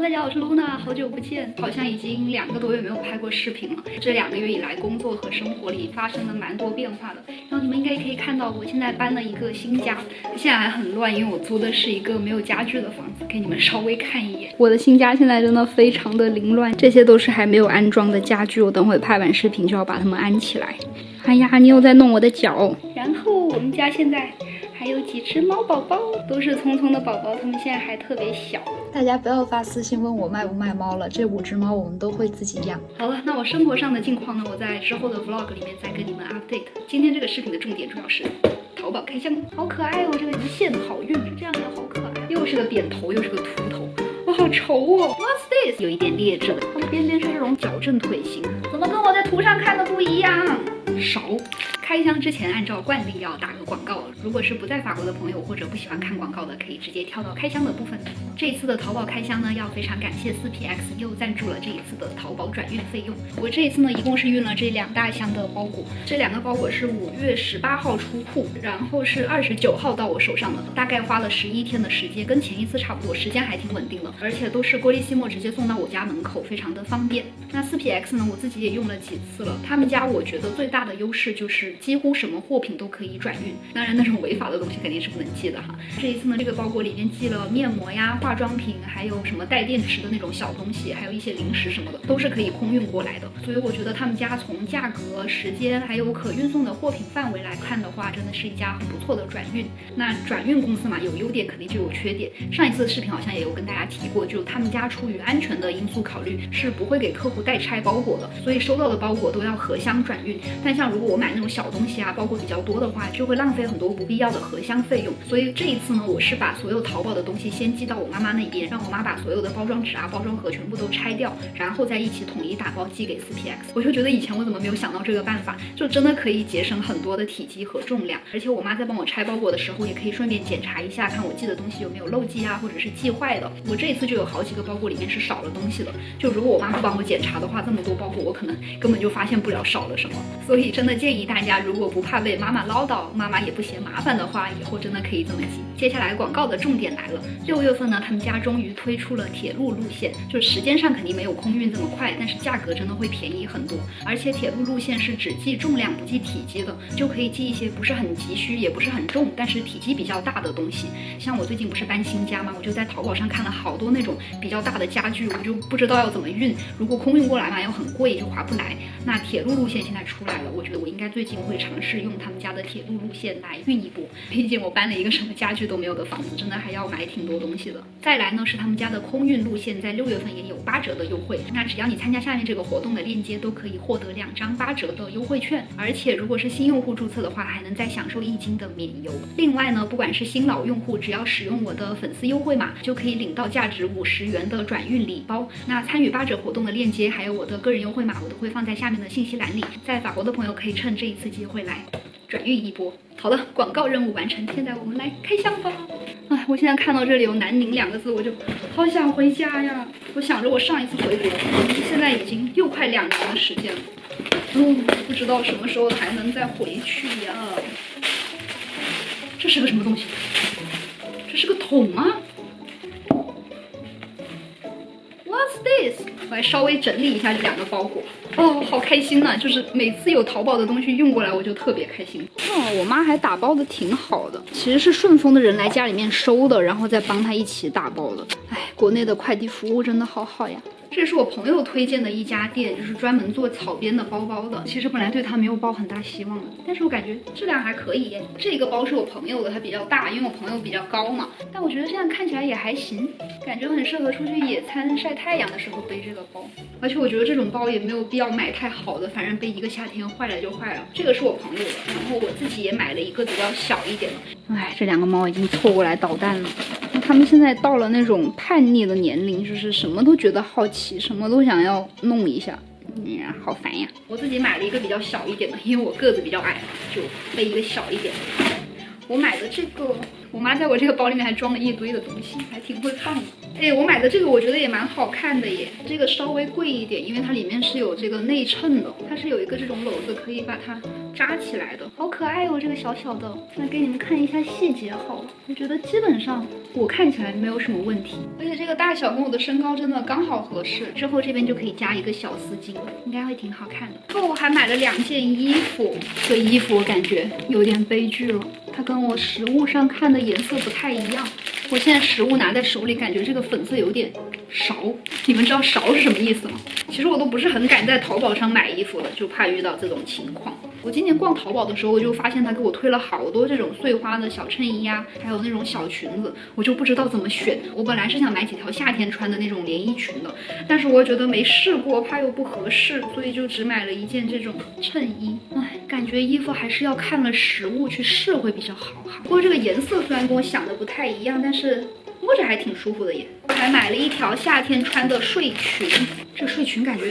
大家好，我是露娜，好久不见，好像已经2个多月没有拍过视频了。这2个月以来，工作和生活里发生了蛮多变化的。然后你们应该可以看到，我现在搬了一个新家，现在还很乱，因为我租的是一个没有家具的房子。给你们稍微看一眼，我的新家现在真的非常的凌乱，这些都是还没有安装的家具，我等会拍完视频就要把它们安起来。哎呀，你又在弄我的脚。然后我们家现在还有几只猫宝宝，都是聪聪的宝宝，它们现在还特别小。大家不要发私信问我卖不卖猫了，这5只猫我们都会自己养。好了，那我生活上的近况呢，我在之后的 vlog 里面再跟你们 update。今天这个视频的重点主要是淘宝开箱，好可爱哦，这个一线好运，这样也好可爱，又是个扁头，又是个秃头，我好丑哦。What's this？ 有一点劣质的，它的边边是这种矫正腿型，怎么跟我在图上看的不一样？勺。开箱之前按照惯例要打个广告，如果是不在法国的朋友或者不喜欢看广告的，可以直接跳到开箱的部分。这一次的淘宝开箱呢，要非常感谢 4PX 又赞助了这一次的淘宝转运费用。我这一次呢，一共是运了这2大箱的包裹，这2个包裹是5月18号出库，然后是29号到我手上的，大概花了11天的时间，跟前一次差不多，时间还挺稳定的，而且都是郭利西莫直接送到我家门口，非常的方便。那 4PX 呢，我自己也用了几次了，他们家我觉得最大的优势就是几乎什么货品都可以转运，当然那种违法的东西肯定是不能寄的哈。这一次呢，这个包裹里面寄了面膜呀、化妆品，还有什么带电池的那种小东西，还有一些零食什么的，都是可以空运过来的。所以我觉得他们家从价格、时间还有可运送的货品范围来看的话，真的是一家很不错的转运。那转运公司嘛，有优点肯定就有缺点。上一次的视频好像也有跟大家提过，就他们家出于安全的因素考虑，是不会给客户代拆包裹的，所以收到的包裹都要核箱转运。但像如果我买那种小东西啊，包裹比较多的话，就会浪费很多不必要的核箱费用。所以这一次呢，我是把所有淘宝的东西先寄到我妈妈那边，让我妈把所有的包装纸啊、包装盒全部都拆掉，然后再一起统一打包寄给 4PX。我就觉得以前我怎么没有想到这个办法，就真的可以节省很多的体积和重量。而且我妈在帮我拆包裹的时候，也可以顺便检查一下，看我寄的东西有没有漏寄啊，或者是寄坏的。我这一次就有好几个包裹里面是少了东西的，就如果我妈不帮我检查的话，这么多包裹我可能根本就发现不了少了什么。所以真的建议大家，如果不怕被妈妈唠叨，妈妈也不嫌麻烦的话，以后真的可以这么寄。接下来广告的重点来了，6月份呢，他们家终于推出了铁路路线，就是时间上肯定没有空运这么快，但是价格真的会便宜很多。而且铁路路线是只计重量不计体积的，就可以寄一些不是很急需也不是很重，但是体积比较大的东西。像我最近不是搬新家嘛，我就在淘宝上看了好多那种比较大的家具，我就不知道要怎么运，如果空运过来嘛又很贵，就划不来。那铁路路线现在出来了，我觉得我应该最近会尝试用他们家的铁路路线来运一波，毕竟我搬了一个什么家具都没有的房子，真的还要买挺多东西的。再来呢，是他们家的空运路线在6月份也有8折的优惠，那只要你参加下面这个活动的链接，都可以获得2张8折的优惠券，而且如果是新用户注册的话，还能再享受1斤的免邮。另外呢，不管是新老用户，只要使用我的粉丝优惠码，就可以领到价值50元的转运礼包。那参与8折活动的链接还有我的个人优惠码，我都会放在下面的信息栏里，在法国的朋友可以趁这一次机会来转运一波。好了，广告任务完成，现在我们来开箱吧。哎，我现在看到这里有南宁2个字，我就好想回家呀。我想着我上一次回国，现在已经又快2年的时间了，不知道什么时候还能再回去呀。这是个什么东西？这是个桶吗？What's this？ 我来稍微整理一下这2个包裹。哦，好开心呐！就是每次有淘宝的东西运过来，我就特别开心。我妈还打包的挺好的，其实是顺丰的人来家里面收的，然后再帮她一起打包的。哎，国内的快递服务真的好好呀。这是我朋友推荐的一家店，就是专门做草编的包包的。其实本来对他没有抱很大希望的，但是我感觉质量还可以。这个包是我朋友的，它比较大，因为我朋友比较高嘛。但我觉得这样看起来也还行，感觉很适合出去野餐晒太阳的时候背这个包。而且我觉得这种包也没有必要买太好的，反正背一个夏天坏了就坏了。这个是我朋友的，然后我自己也买了一个比较小一点的。哎，这2个猫已经凑过来捣蛋了。他们现在到了那种叛逆的年龄，就是什么都觉得好奇，什么都想要弄一下，好烦呀。我自己买了一个比较小一点的，因为我个子比较矮，就背一个小一点的。我买的这个，我妈在我这个包里面还装了一堆的东西，还挺会放的。哎，我买的这个我觉得也蛮好看的耶，这个稍微贵一点，因为它里面是有这个内衬的，它是有一个这种篓子可以把它扎起来的，好可爱哦，这个小小的。来给你们看一下细节好了，我觉得基本上我看起来没有什么问题，而且这个大小跟我的身高真的刚好合适。之后这边就可以加一个小丝巾，应该会挺好看的。然后我还买了2件衣服，这衣服我感觉有点悲剧了，它跟我实物上看的颜色不太一样。我现在实物拿在手里，感觉这个粉色有点勺。你们知道勺是什么意思吗？其实我都不是很敢在淘宝上买衣服了，就怕遇到这种情况。我今年逛淘宝的时候，我就发现他给我推了好多这种碎花的小衬衣啊，还有那种小裙子，我就不知道怎么选。我本来是想买几条夏天穿的那种连衣裙的，但是我觉得没试过，怕又不合适，所以就只买了一件这种衬衣。唉，感觉衣服还是要看了实物去试会比较好哈。不过这个颜色虽然跟我想的不太一样，但是摸着还挺舒服的耶。我还买了一条夏天穿的睡裙，这睡裙感觉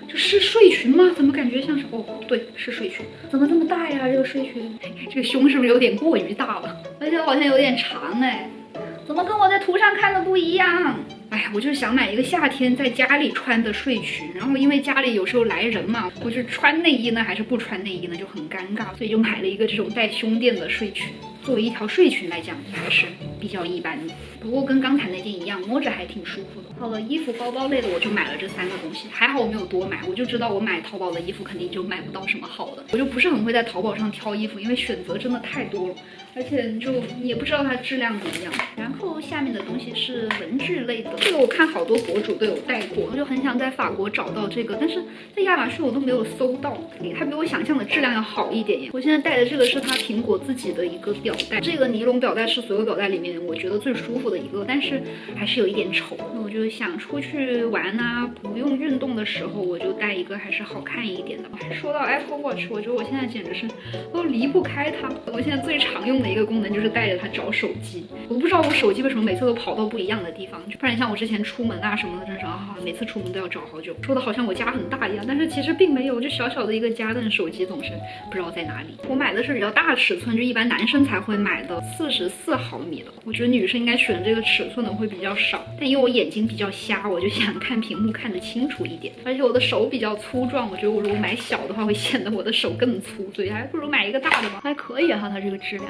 这是睡裙吗？怎么感觉像是？哦，对，是睡裙。怎么这么大呀？这个睡裙，这个胸是不是有点过于大了？而且好像有点长哎，怎么跟我在图上看的不一样？哎呀，我就是想买一个夏天在家里穿的睡裙，然后因为家里有时候来人嘛，我就穿内衣呢还是不穿内衣呢就很尴尬，所以就买了一个这种带胸垫的睡裙。作为一条睡裙来讲，还是比较一般的。不过跟刚才那件一样，摸着还挺舒服的。好了，衣服、包包类的我就买了这3个东西，还好我没有多买，我就知道我买淘宝的衣服肯定就买不到什么好的。我就不是很会在淘宝上挑衣服，因为选择真的太多了，而且就也不知道它质量怎么样。然后下面的东西是文具类的，这个我看好多博主都有带过，我就很想在法国找到这个，但是在亚马逊我都没有搜到，它比我想象的质量要好一点耶。我现在带的这个是它苹果自己的一个表带，这个尼龙表带是所有表带里面我觉得最舒服的一个，但是还是有一点丑。那我就想出去玩啊，不用运动的时候，我就带一个还是好看一点的吧。说到 Apple Watch， 我觉得我现在简直是都离不开它。我现在最常用的一个功能就是带着它找手机。我不知道我手机为什么每次都跑到不一样的地方，不然像我之前出门啊什么的，真是每次出门都要找好久。说的好像我家很大一样，但是其实并没有，就小小的一个家，但手机总是不知道在哪里。我买的是比较大尺寸，就一般男生才会买的44毫米的。我觉得女生应该选这个尺寸的会比较少，但因为我眼睛比较瞎，我就想看屏幕看得清楚一点。而且我的手比较粗壮，我觉得我如果买小的话会显得我的手更粗，所以还不如买一个大的吧。还可以哈，它这个质量。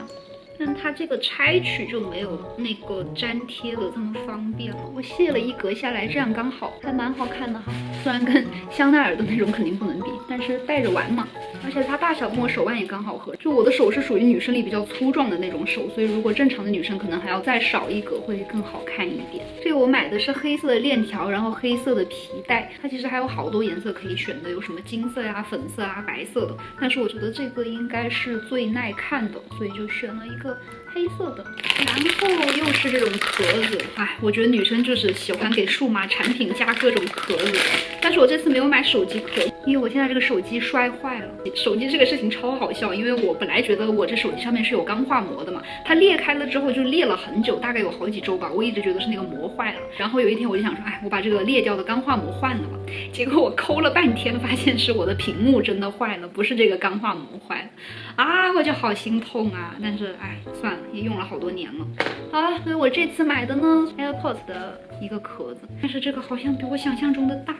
但它这个拆取就没有那个粘贴的这么方便了。我卸了一格下来，这样刚好，还蛮好看的哈。虽然跟香奈儿的那种肯定不能比，但是带着玩嘛。而且它大小跟我手腕也刚好合。就我的手是属于女生里比较粗壮的那种手，所以如果正常的女生可能还要再少一格会更好看一点。这个我买的是黑色的链条，然后黑色的皮带。它其实还有好多颜色可以选的，有什么金色呀、粉色啊、白色的。但是我觉得这个应该是最耐看的，所以就选了一个黑色的。然后又是这种壳子，我觉得女生就是喜欢给数码产品加各种壳子。但是我这次没有买手机壳，因为我现在这个手机摔坏了。手机这个事情超好笑，因为我本来觉得我这手机上面是有钢化膜的嘛，它裂开了之后就裂了很久，大概有好几周吧。我一直觉得是那个膜坏了，然后有一天我就想说，我把这个裂掉的钢化膜换了吧。结果我抠了半天，发现是我的屏幕真的坏了，不是这个钢化膜坏了啊，我就好心痛啊。但是算了，也用了好多年了。好了，所以我这次买的呢 AirPods 的一个壳子，但是这个好像比我想象中的大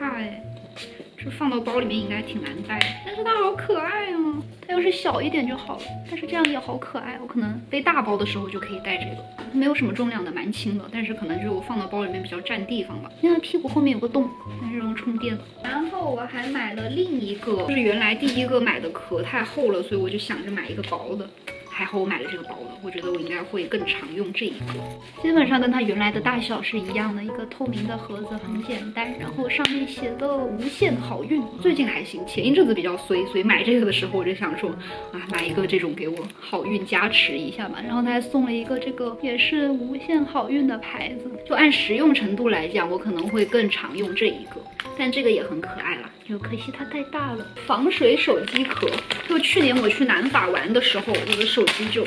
这放到包里面应该挺难带，但是它好可爱啊！它要是小一点就好了，但是这样也好可爱。我可能背大包的时候就可以带这个，没有什么重量的，蛮轻的，但是可能就放到包里面比较占地方吧。现在屁股后面有个洞，但是用充电的。然后我还买了另一个，就是原来第一个买的壳太厚了，所以我就想着买一个薄的。还好我买了这个薄的，我觉得我应该会更常用这一个。基本上跟它原来的大小是一样的，一个透明的盒子，很简单。然后上面写的无限好运，最近还行，前一阵子比较衰，所以买这个的时候我就想说买一个这种给我好运加持一下吧。然后他还送了一个这个也是无限好运的牌子，就按实用程度来讲，我可能会更常用这一个。但这个也很可爱啦，就可惜它太大了。防水手机壳，就去年我去南法玩的时候，我的手机就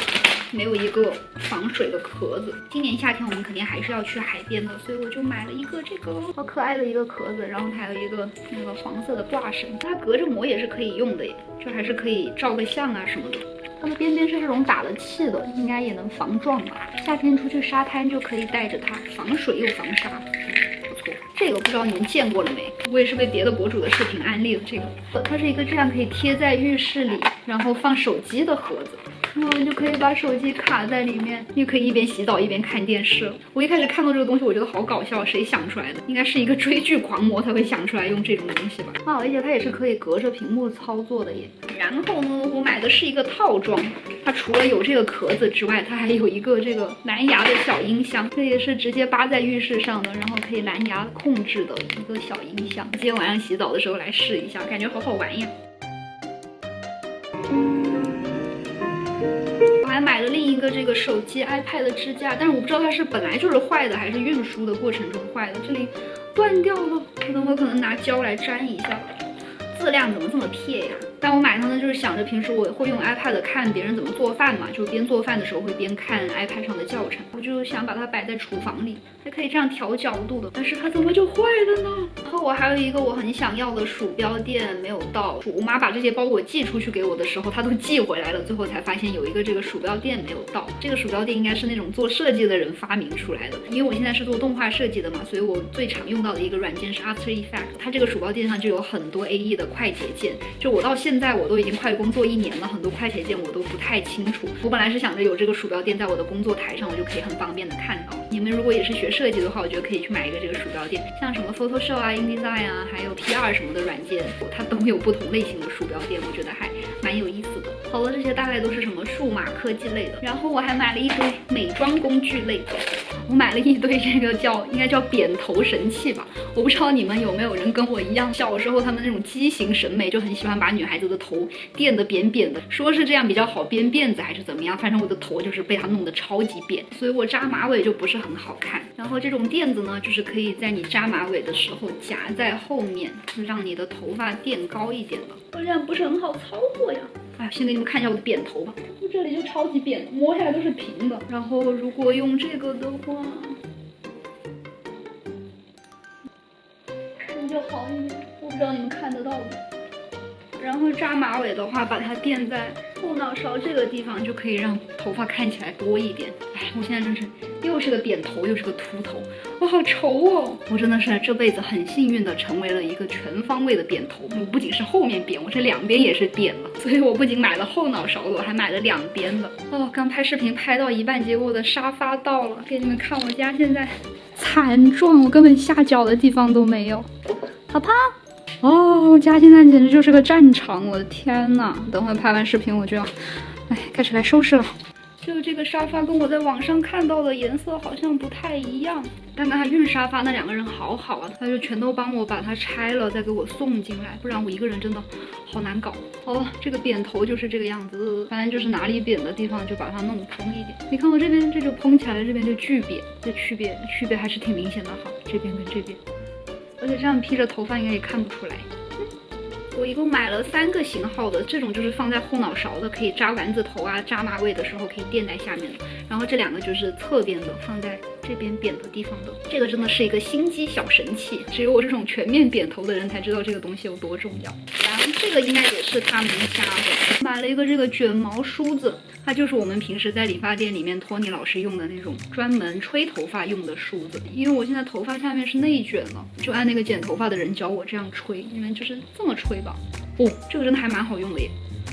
没有一个防水的壳子。今年夏天我们肯定还是要去海边的，所以我就买了一个这个好可爱的一个壳子，然后它还有一个那个黄色的挂绳，它隔着膜也是可以用的耶，就还是可以照个相啊什么的。它的边边是这种打了气的，应该也能防撞吧。夏天出去沙滩就可以带着它，防水又防沙，不错。这个不知道你们见过了没？我也是被别的博主的视频安利了这个。它是一个这样可以贴在浴室里，然后放手机的盒子。然后你就可以把手机卡在里面，你可以一边洗澡一边看电视。我一开始看到这个东西，我觉得好搞笑，谁想出来的？应该是一个追剧狂魔才会想出来用这种东西吧？啊，而且它也是可以隔着屏幕操作的耶。然后呢，我买的是一个套装，它除了有这个壳子之外，它还有一个这个蓝牙的小音箱，这也是直接扒在浴室上的，然后可以蓝牙控制的一个小音箱。今天晚上洗澡的时候来试一下，感觉好好玩呀。我还买了另一个这个手机 iPad 的支架，但是我不知道它是本来就是坏的，还是运输的过程中坏的。这里断掉了，我等会可能拿胶来粘一下吧。质量怎么这么撇呀？但我买它呢，就是想着平时我会用 iPad 看别人怎么做饭嘛，就边做饭的时候会边看 iPad 上的教程，我就想把它摆在厨房里，还可以这样调角度的。但是它怎么就坏了呢？然后我还有一个我很想要的鼠标垫没有到，我妈把这些包裹寄出去给我的时候，她都寄回来了，最后才发现有一个这个鼠标垫没有到。这个鼠标垫应该是那种做设计的人发明出来的，因为我现在是做动画设计的嘛，所以我最常用到的一个软件是 After Effects， 它这个鼠标垫上就有很多 AE 的快捷键，就我到现在我都已经快工作1年了，很多快捷键我都不太清楚。我本来是想着有这个鼠标垫在我的工作台上，我就可以很方便的看到。你们如果也是学设计的话，我觉得可以去买一个这个鼠标垫，像什么 Photoshop 啊、InDesign 啊，还有 PR 什么的软件，它都有不同类型的鼠标垫，我觉得还蛮有意思的。好了，这些大概都是什么数码科技类的，然后我还买了一堆美妆工具类的，我买了一堆这个应该叫扁头神器吧。我不知道你们有没有人跟我一样，小时候他们那种畸形审美就很喜欢把女孩子的头垫得扁扁的，说是这样比较好编辫子还是怎么样，反正我的头就是被它弄得超级扁，所以我扎马尾就不是很好看。然后这种垫子呢，就是可以在你扎马尾的时候夹在后面，让你的头发垫高一点的，这样不是很好操作呀。哎，先给你们看一下我的扁头吧，就这里就超级扁，摸下来都是平的。然后如果用这个的话，是不是就好一点？我不知道你们看得到吗？然后扎马尾的话，把它垫在后脑勺这个地方，就可以让头发看起来多一点。哎，我现在真是又是个扁头，又是个秃头，我好愁哦！我真的是这辈子很幸运的成为了一个全方位的扁头。我不仅是后面扁，我这两边也是扁了。所以我不仅买了后脑勺的，我还买了两边的。哦，刚拍视频拍到一半，结果我的沙发到了，给你们看我家现在惨状，我根本下脚的地方都没有，好怕。哦，我家现在简直就是个战场，我的天呐！等会拍完视频我就要，开始来收拾了。就这个沙发跟我在网上看到的颜色好像不太一样。刚刚还运沙发那两个人好好啊，他就全都帮我把它拆了，再给我送进来，不然我一个人真的好难搞。好了，这个扁头就是这个样子，反正就是哪里扁的地方就把它弄蓬一点。你看我这边这就蓬起来了，这边就巨扁，这区别还是挺明显的哈，这边跟这边。而且这样披着头发应该也看不出来。我一共买了3个型号的，这种就是放在后脑勺的，可以扎丸子头啊、扎马尾的时候可以垫在下面的。然后这2个就是侧边的，放在这边扁的地方的。这个真的是一个心机小神器，只有我这种全面扁头的人才知道这个东西有多重要。然后这个应该也是他们家的，买了一个这个卷毛梳子，它就是我们平时在理发店里面托尼老师用的那种专门吹头发用的梳子。因为我现在头发下面是内卷了，就按那个剪头发的人教我这样吹，你们就是这么吹吧。哦，这个真的还蛮好用的耶，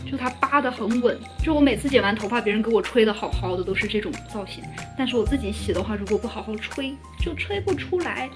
就它扒得很稳。就我每次剪完头发，别人给我吹的好好的都是这种造型，但是我自己洗的话，如果不好好吹，就吹不出来。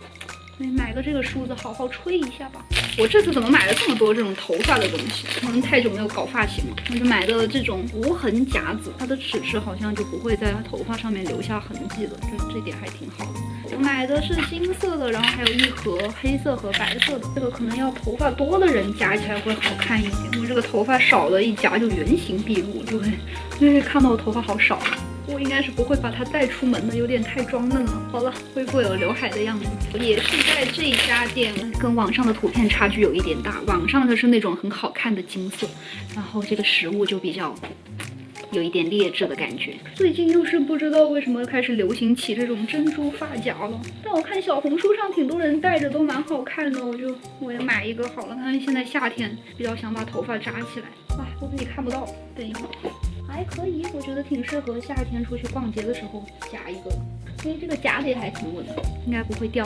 所以买个这个梳子好好吹一下吧。我这次怎么买了这么多这种头发的东西？可能太久没有搞发型了。我就买的这种无痕夹子，它的齿质好像就不会在头发上面留下痕迹了，这点还挺好的。我买的是金色的，然后还有一盒黑色和白色的。这个可能要头发多的人夹起来会好看一点，因为这个头发少的一夹就原形毕露，就会看到我头发好少。我应该是不会把它带出门的，有点太装嫩了。好了，恢复有刘海的样子。也是在这家店，跟网上的图片差距有一点大。网上的是那种很好看的金色，然后这个实物就比较有一点劣质的感觉。最近又是不知道为什么开始流行起这种珍珠发夹了，但我看小红书上挺多人戴着都蛮好看的，我也买一个好了。看现在夏天比较想把头发扎起来，我自己看不到，等一会儿。哎还可以，我觉得挺适合夏天出去逛街的时候夹一个，因为这个夹的也还挺稳的，应该不会掉。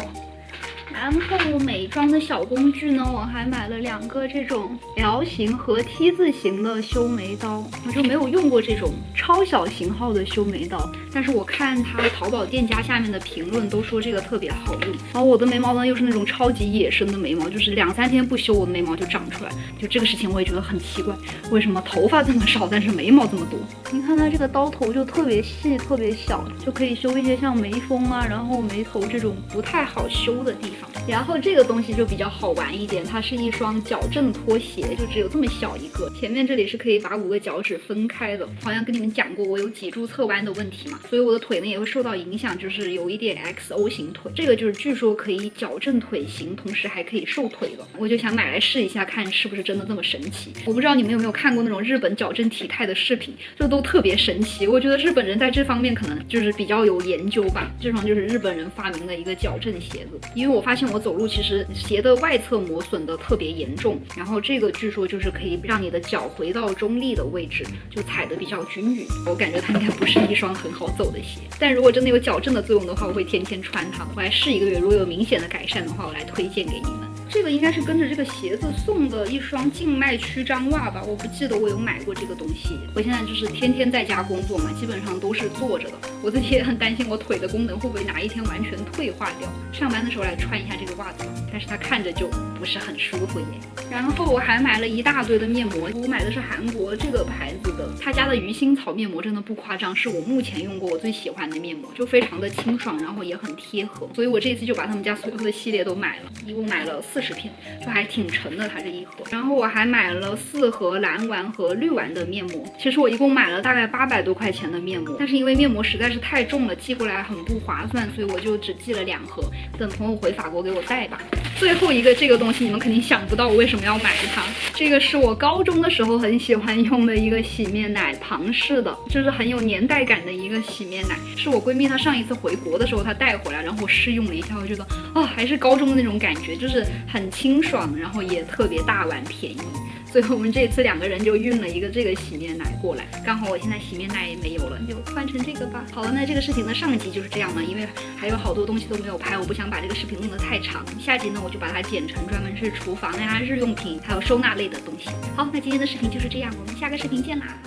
然后美妆的小工具呢，我还买了2个这种 L 型和 T 字形的修眉刀，我就没有用过这种超小型号的修眉刀，但是我看它淘宝店家下面的评论都说这个特别好用。然后我的眉毛呢又是那种超级野生的眉毛，就是2、3天不修我的眉毛就长出来，就这个事情我也觉得很奇怪，为什么头发这么少，但是眉毛这么多？你看它这个刀头就特别细特别小，就可以修一些像眉峰啊，然后眉头这种不太好修的地方。然后这个东西就比较好玩一点，它是一双矫正拖鞋，就只有这么小一个，前面这里是可以把5个脚趾分开的。好像跟你们讲过我有脊柱侧弯的问题嘛，所以我的腿呢也会受到影响，就是有一点 XO 型腿。这个就是据说可以矫正腿型，同时还可以瘦腿的，我就想买来试一下，看是不是真的这么神奇。我不知道你们有没有看过那种日本矫正体态的视频，就都特别神奇。我觉得日本人在这方面可能就是比较有研究吧，这双就是日本人发明的一个矫正鞋子。因为我发现我走路其实鞋的外侧磨损的特别严重，然后这个据说就是可以让你的脚回到中立的位置，就踩得比较均匀。我感觉它应该不是一双很好走的鞋，但如果真的有矫正的作用的话，我会天天穿它。我来试1个月，如果有明显的改善的话，我来推荐给你们。这个应该是跟着这个鞋子送的一双静脉曲张袜吧，我不记得我有买过这个东西。我现在就是天天在家工作嘛，基本上都是坐着的，我自己也很担心我腿的功能会不会哪一天完全退化掉。上班的时候来穿一下这个袜子，但是它看着就不是很舒服耶。然后我还买了一大堆的面膜，我买的是韩国这个牌子的，他家的鱼腥草面膜真的不夸张，是我目前用过我最喜欢的面膜，就非常的清爽，然后也很贴合，所以我这次就把他们家所有的系列都买了，一共买了40片，就还挺沉的它这一盒。然后我还买了4盒蓝丸和绿丸的面膜，其实我一共买了大概800多块钱的面膜，但是因为面膜实在是太重了，寄过来很不划算，所以我就只寄了2盒，等朋友回法国给我带吧。最后一个这个东西你们肯定想不到我为什么要买它，这个是我高中的时候很喜欢用的一个洗面奶，庞氏的，就是很有年代感的一个洗面奶，是我闺蜜她上一次回国的时候她带回来，然后我试用了一下，我觉得还是高中的那种感觉，就是很清爽，然后也特别大碗便宜。所以我们这次2个人就运了一个这个洗面奶过来，刚好我现在洗面奶也没有了，就换成这个吧。好了，那这个视频的上集就是这样了，因为还有好多东西都没有拍，我不想把这个视频弄得太长。下集呢，我就把它剪成专门是厨房呀、日用品还有收纳类的东西。好，那今天的视频就是这样，我们下个视频见啦。